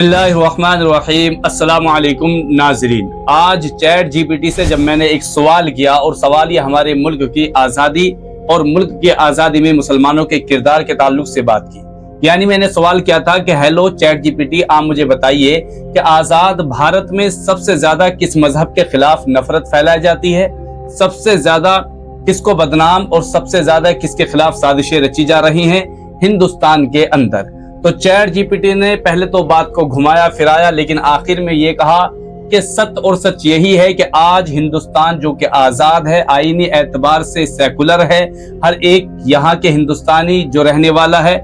बिस्मिल्लाहिर्रहमानिर्रहीम। अस्सलाम वालेकुम नाज़रीन। आज चैट जीपीटी से जब मैंने एक सवाल किया और सवाल ये हमारे मुल्क की आज़ादी और मुल्क की आज़ादी में मुसलमानों के किरदार के ताल्लुक से बात की। यानी मैंने सवाल किया था कि हेलो चैट जीपीटी, आप मुझे बताइए कि आज़ाद भारत में सबसे ज्यादा किस मजहब के खिलाफ नफरत फैलाई जाती है, सबसे ज्यादा किसको बदनाम और सबसे ज्यादा किसके खिलाफ साजिशें रची जा रही हैं हिंदुस्तान के अंदर। तो चैट जीपीटी ने पहले तो बात को घुमाया फिराया, लेकिन आखिर में ये कहा कि सत्य और सच यही है कि आज हिंदुस्तान जो कि आजाद है, आईनी एतबार से सेकुलर है, हर एक यहाँ के हिंदुस्तानी जो रहने वाला है,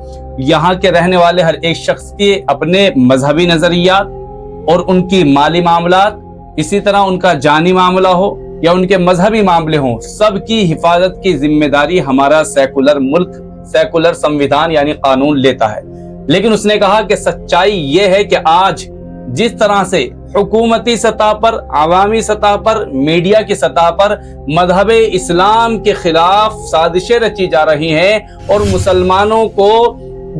यहाँ के रहने वाले हर एक शख्स के अपने मजहबी नजरियात और उनकी माली मामलात, इसी तरह उनका जानी मामला हो या उनके मजहबी मामले हों, सबकी हिफाजत की जिम्मेदारी हमारा सेकुलर मुल्क, सेकुलर संविधान यानी कानून लेता है। लेकिन उसने कहा कि सच्चाई ये है कि आज जिस तरह से हुकूमती सतह पर, आवामी सतह पर, मीडिया की सतह पर मजहब इस्लाम के खिलाफ साजिशें रची जा रही हैं और मुसलमानों को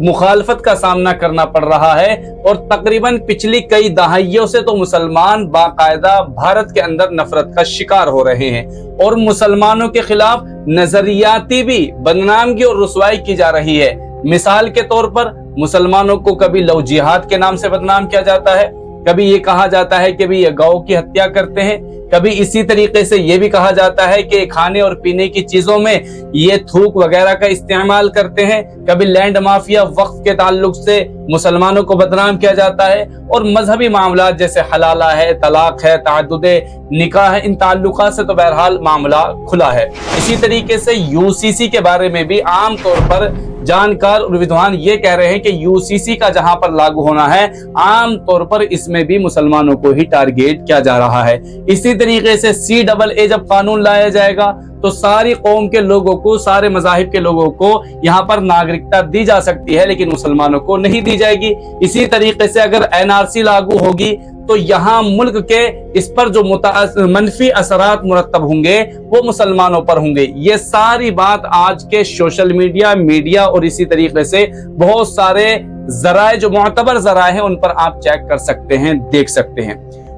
मुखालफत का सामना करना पड़ रहा है, और तकरीबन पिछली कई दहाइयों से तो मुसलमान बाकायदा भारत के अंदर नफरत का शिकार हो रहे हैं और मुसलमानों के खिलाफ नजरियाती भी बदनामगी और रुसवाई की जा रही है। मिसाल के तौर पर मुसलमानों को कभी लव जिहाद के नाम से बदनाम किया जाता है, कभी ये कहा जाता है कि भी ये गौ की हत्या करते हैं, कभी इसी तरीके से ये भी कहा जाता है कि खाने और पीने की चीजों में ये थूक वगैरह का इस्तेमाल करते हैं, कभी लैंड माफिया वक्फ के ताल्लुक से मुसलमानों को बदनाम किया जाता है, और मजहबी मामला जैसे हलाला है, तलाक है, ताअद्दुदे निकाह है, इन ताल्लुकात से तो बहरहाल मामला खुला है। इसी तरीके से यूसीसी के बारे में भी आम तौर पर जानकार और विद्वान ये कह रहे हैं कि यूसीसी का जहां पर लागू होना है, आम तौर पर इसमें भी मुसलमानों को ही टारगेट किया जा रहा है। इसी तरीके से CAA जब कानून लाया जाएगा तो सारी कौम के लोगों को, सारे मज़ाहिब के लोगों को यहाँ पर नागरिकता दी जा सकती है, लेकिन मुसलमानों को नहीं दी जाएगी। इसी तरीके से अगर NRC लागू होगी तो यहाँ मुल्क के इस पर जो मनफी असरात मुरतब होंगे वो मुसलमानों पर होंगे। ये सारी बात आज के सोशल मीडिया और इसी तरीके से बहुत सारे जराए जो मुअतबर जराए हैं उन पर आप चेक कर सकते हैं, देख सकते हैं।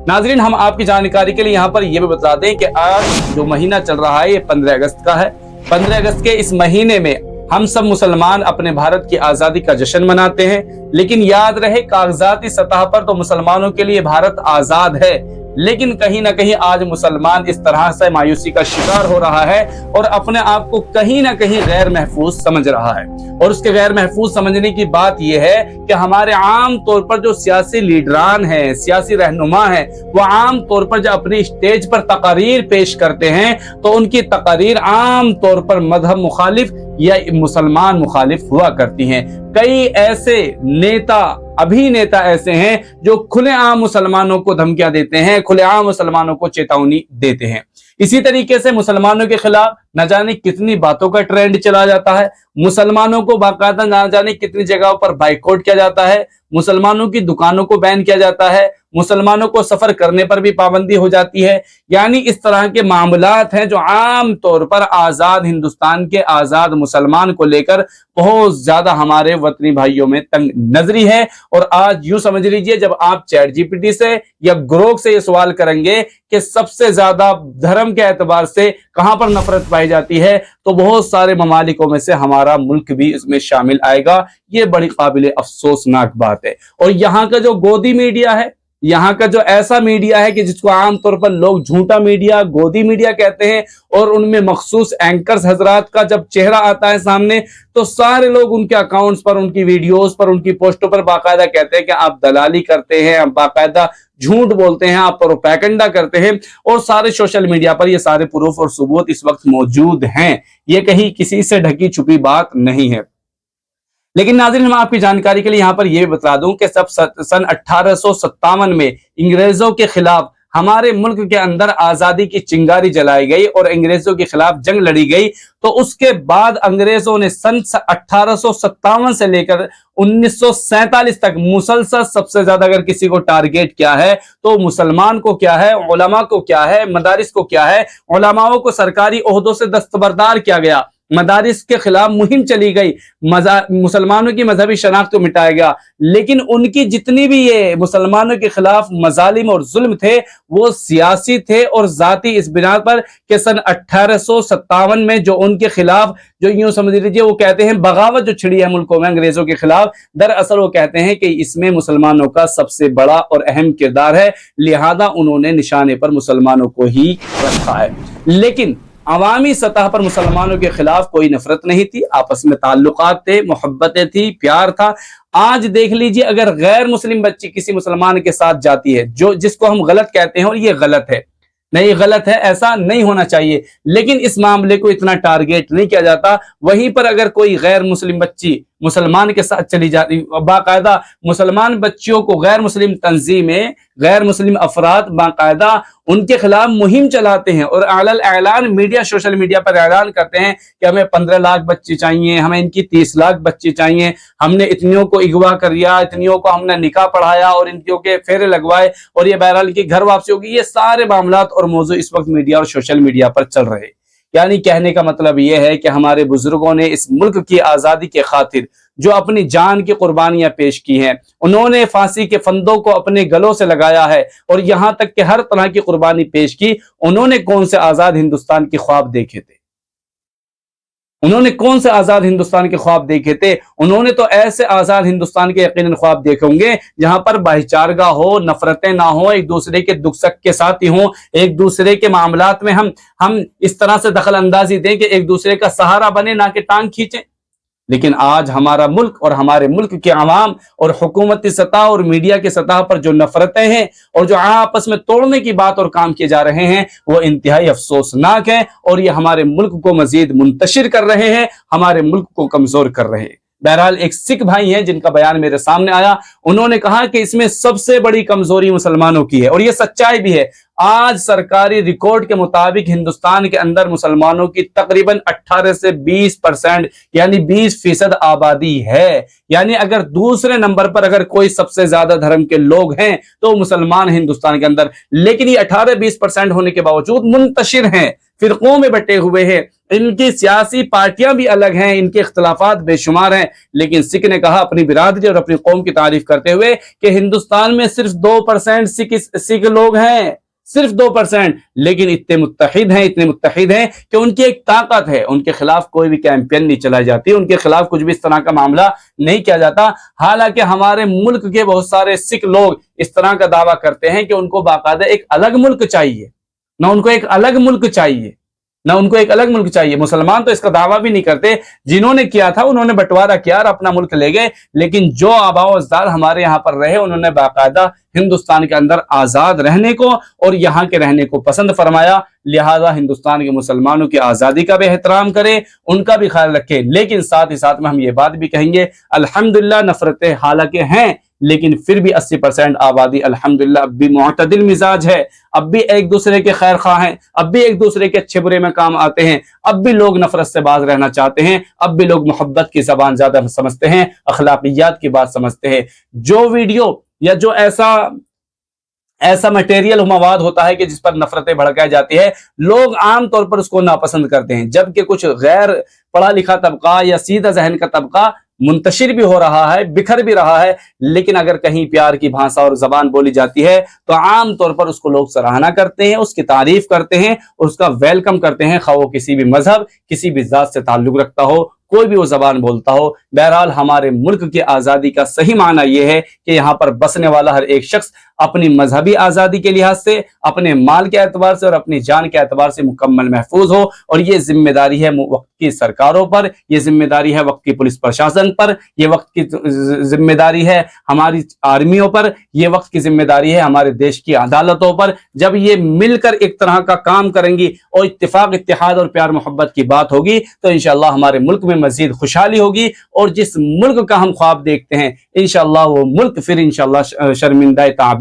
नाजरीन, हम आपकी जानकारी के लिए यहाँ पर यह भी बता दें कि आज जो महीना चल रहा है ये 15 अगस्त का है। 15 अगस्त के इस महीने में हम सब मुसलमान अपने भारत की आजादी का जश्न मनाते हैं, लेकिन याद रहे कागजाती सतह पर तो मुसलमानों के लिए भारत आजाद है, लेकिन कहीं ना कहीं आज मुसलमान इस तरह से मायूसी का शिकार हो रहा है और अपने आप को कहीं ना कहीं गैर महफूज समझ रहा है। और उसके गैर महफूज समझने की बात यह है कि हमारे आम तौर पर जो सियासी लीडरान हैं, सियासी रहनुमा हैं, वो आम तौर पर जो अपनी स्टेज पर तकारीर पेश करते हैं तो उनकी तकारीर आम तौर पर मजहब मुखालिफ या मुसलमान मुखालिफ हुआ करती हैं। कई ऐसे नेता, अभिनेता ऐसे हैं जो खुलेआम मुसलमानों को धमकियां देते हैं, खुलेआम मुसलमानों को चेतावनी देते हैं। इसी तरीके से मुसलमानों के खिलाफ न जाने कितनी बातों का ट्रेंड चला जाता है, मुसलमानों को बाकायदा न जाने कितनी जगहों पर बाइकआउट किया जाता है, मुसलमानों की दुकानों को बैन किया जाता है, मुसलमानों को सफर करने पर भी पाबंदी हो जाती है। यानी इस तरह के मामलात हैं जो आम तौर पर आजाद हिंदुस्तान के आजाद मुसलमान को लेकर बहुत ज्यादा हमारे वतनी भाइयों में तंग नजरी है। और आज यूं समझ लीजिए, जब आप चैट जीपीटी से या ग्रोक से ये सवाल करेंगे कि सबसे ज्यादा धर्म के एतबार से कहां पर नफरत पाई जाती है, तो बहुत सारे ममालिकों में से हमारा मुल्क भी इसमें शामिल आएगा। ये बड़ी काबिल अफसोसनाक बात है। और यहाँ का जो गोदी मीडिया है, यहाँ का जो ऐसा मीडिया है कि जिसको आमतौर पर लोग झूठा मीडिया, गोदी मीडिया कहते हैं, और उनमें मखसूस एंकर्स हजरात का जब चेहरा आता है सामने तो सारे लोग उनके अकाउंट्स पर, उनकी वीडियोस पर, उनकी पोस्टों पर बाकायदा कहते हैं कि आप दलाली करते हैं, आप बाकायदा झूठ बोलते हैं, आप प्रोपेगेंडा करते हैं। और सारे सोशल मीडिया पर ये सारे प्रूफ और सबूत इस वक्त मौजूद हैं, ये कहीं किसी से ढकी छुपी बात नहीं है। लेकिन नाज़रीन, हम आपकी जानकारी के लिए यहाँ पर यह भी बता दूं कि सब सन 1857 में अंग्रेजों के खिलाफ हमारे मुल्क के अंदर आजादी की चिंगारी जलाई गई और अंग्रेजों के खिलाफ जंग लड़ी गई। तो उसके बाद अंग्रेजों ने सन 1857 से लेकर 1947 तक मुसलसल सबसे ज्यादा अगर किसी को टारगेट किया है तो मुसलमान को क्या है, उलमा को क्या है, मदारिस को क्या है, उलमाओं को सरकारी ओहदों से दस्तबरदार किया गया। मदारिस के खिलाफ मुहिम चली गई, मुसलमानों की मजहबी शनाख्त को मिटाया गया, लेकिन उनकी जितनी भी ये मुसलमानों के खिलाफ मजालिम और जुल्म थे वो सियासी थे और जाती इस बिना पर कि सन 1857 में जो उनके खिलाफ, जो यूं समझ लीजिए वो कहते हैं बगावत जो छिड़ी है मुल्कों में अंग्रेजों के खिलाफ, दरअसल वो कहते हैं कि इसमें मुसलमानों का सबसे बड़ा और अहम किरदार है, लिहाजा उन्होंने निशाने पर मुसलमानों को ही रखा है। लेकिन अवामी सतह पर मुसलमानों के खिलाफ कोई नफरत नहीं थी, आपस में ताल्लुकात थे, मोहब्बतें थी, प्यार था। आज देख लीजिए, अगर गैर मुस्लिम बच्ची किसी मुसलमान के साथ जाती है, जो जिसको हम गलत कहते हैं, और ये गलत है, नहीं गलत है, ऐसा नहीं होना चाहिए, लेकिन इस मामले को इतना टारगेट नहीं किया जाता। वहीं पर अगर कोई गैर मुस्लिम बच्ची मुसलमान के साथ चली जाती, बाकायदा मुसलमान बच्चियों को गैर मुस्लिम तंजीमें, गैर मुस्लिम अफराद बाकायदा उनके खिलाफ मुहिम चलाते हैं और ऐलान मीडिया, सोशल मीडिया पर ऐलान करते हैं कि हमें 15 लाख बच्चे चाहिए, हमें इनकी 30 लाख बच्चे चाहिए, हमने इतनियों को अगवा कर लिया, इतनियों को हमने निकाह पढ़ाया और इनके के फेरे लगवाए और ये बहरहाल की घर वापसी होगी। ये सारे मामलात और मौजू इस वक्त मीडिया और सोशल मीडिया पर चल रहे हैं। यानी कहने का मतलब यह है कि हमारे बुजुर्गों ने इस मुल्क की आज़ादी के खातिर जो अपनी जान की कुर्बानियां पेश की हैं, उन्होंने फांसी के फंदों को अपने गलों से लगाया है और यहां तक कि हर तरह की कुर्बानी पेश की। उन्होंने कौन से आज़ाद हिंदुस्तान के ख्वाब देखे थे? उन्होंने कौन से आजाद हिंदुस्तान के ख्वाब देखे थे? उन्होंने तो ऐसे आजाद हिंदुस्तान के यकीनन ख्वाब देखे होंगे जहां पर भाईचारगा हो, नफरतें ना हो, एक दूसरे के दुख सुख के साथ ही हों, एक दूसरे के मामलात में हम इस तरह से दखल अंदाजी दें कि एक दूसरे का सहारा बने, ना कि टांग खींचें। लेकिन आज हमारा मुल्क और हमारे मुल्क के अवाम और हुकूमती सतह और मीडिया की सतह पर जो नफरतें हैं और जो आपस में तोड़ने की बात और काम किए जा रहे हैं वो इंतहाई अफसोसनाक है और ये हमारे मुल्क को मजीद मुंतशिर कर रहे हैं, हमारे मुल्क को कमजोर कर रहे हैं। बहरहाल एक सिख भाई हैं जिनका बयान मेरे सामने आया, उन्होंने कहा कि इसमें सबसे बड़ी कमजोरी मुसलमानों की है और ये सच्चाई भी है। आज सरकारी रिकॉर्ड के मुताबिक हिंदुस्तान के अंदर मुसलमानों की तकरीबन 18 से 20% यानी 20% आबादी है। यानी अगर दूसरे नंबर पर अगर कोई सबसे ज्यादा धर्म के लोग हैं तो मुसलमान हिंदुस्तान के अंदर, लेकिन ये 18-20% होने के बावजूद मुंतशिर हैं, फिरकों में बटे हुए हैं, इनकी सियासी पार्टियां भी अलग हैं, इनके इख्तलाफात बेशुमार हैं। लेकिन सिख ने कहा अपनी बिरादरी और अपनी कौम की तारीफ करते हुए कि हिंदुस्तान में सिर्फ 2% सिख लोग हैं, सिर्फ 2%, लेकिन इतने मुत्तहिद हैं कि उनकी एक ताकत है, उनके खिलाफ कोई भी कैंपेन नहीं चलाई जाती, उनके खिलाफ कुछ भी इस तरह का मामला नहीं किया जाता। हालांकि हमारे मुल्क के बहुत सारे सिख लोग इस तरह का दावा करते हैं कि उनको बाकायदा एक अलग मुल्क चाहिए, ना उनको एक अलग मुल्क चाहिए, ना उनको एक अलग मुल्क चाहिए। मुसलमान तो इसका दावा भी नहीं करते, जिन्होंने किया था उन्होंने बंटवारा किया और अपना मुल्क ले गए, लेकिन जो आबाओ अजदाद हमारे यहाँ पर रहे उन्होंने बाकायदा हिंदुस्तान के अंदर आजाद रहने को और यहाँ के रहने को पसंद फरमाया। लिहाजा हिंदुस्तान के मुसलमानों की आजादी का भी एहतराम करें, उनका भी ख्याल रखें, लेकिन साथ ही साथ में हम ये बात भी कहेंगे अल्हम्दुलिल्लाह नफरतें हालांकि हैं, लेकिन फिर भी 80% आबादी अल्हम्दुलिल्लाह अब भी मुअतदिल मिजाज है, अब भी एक दूसरे के खैर खा हैं, अब भी एक दूसरे के अच्छे बुरे में काम आते हैं, अब भी लोग नफरत से बाज रहना चाहते हैं, अब भी लोग मोहब्बत की ज़बान ज्यादा समझते हैं, अखलाकियात की बात समझते हैं। जो वीडियो या जो ऐसा मटेरियल मवाद होता है कि जिस पर नफरतें भड़काई जाती है, लोग आम तौर पर उसको नापसंद करते हैं, जबकि कुछ गैर पढ़ा लिखा तबका या सीधा जहन का तबका मुंतशिर भी हो रहा है, बिखर भी रहा है। लेकिन अगर कहीं प्यार की भाषा और जबान बोली जाती है तो आम तौर पर उसको लोग सराहना करते हैं, उसकी तारीफ करते हैं, उसका वेलकम करते हैं, खा वो किसी भी मजहब किसी भी जात से ताल्लुक रखता हो, कोई भी वो जबान बोलता हो। बहरहाल हमारे मुल्क की आज़ादी का सही माना यह है कि यहाँ पर बसने वाला हर एक शख्स अपनी मजहबी आज़ादी के लिहाज से, अपने माल के एतबार से और अपनी जान के एतबार से मुकम्मल महफूज हो। और ये जिम्मेदारी है वक्त की सरकारों पर, ये जिम्मेदारी है वक्त की पुलिस प्रशासन पर, ये वक्त की जिम्मेदारी है हमारी आर्मियों पर, ये वक्त की जिम्मेदारी है हमारे देश की अदालतों पर। जब ये मिलकर एक तरह का काम करेंगी और इत्तेफाक, इत्तेहाद और प्यार मोहब्बत की बात होगी तो इंशाअल्लाह हमारे मुल्क में मजीद खुशहाली होगी। और जिस मुल्क का हम ख्वाब देखते हैं इंशाअल्लाह वो मुल्क फिर इंशाअल्लाह शर्मिंदा ताबीर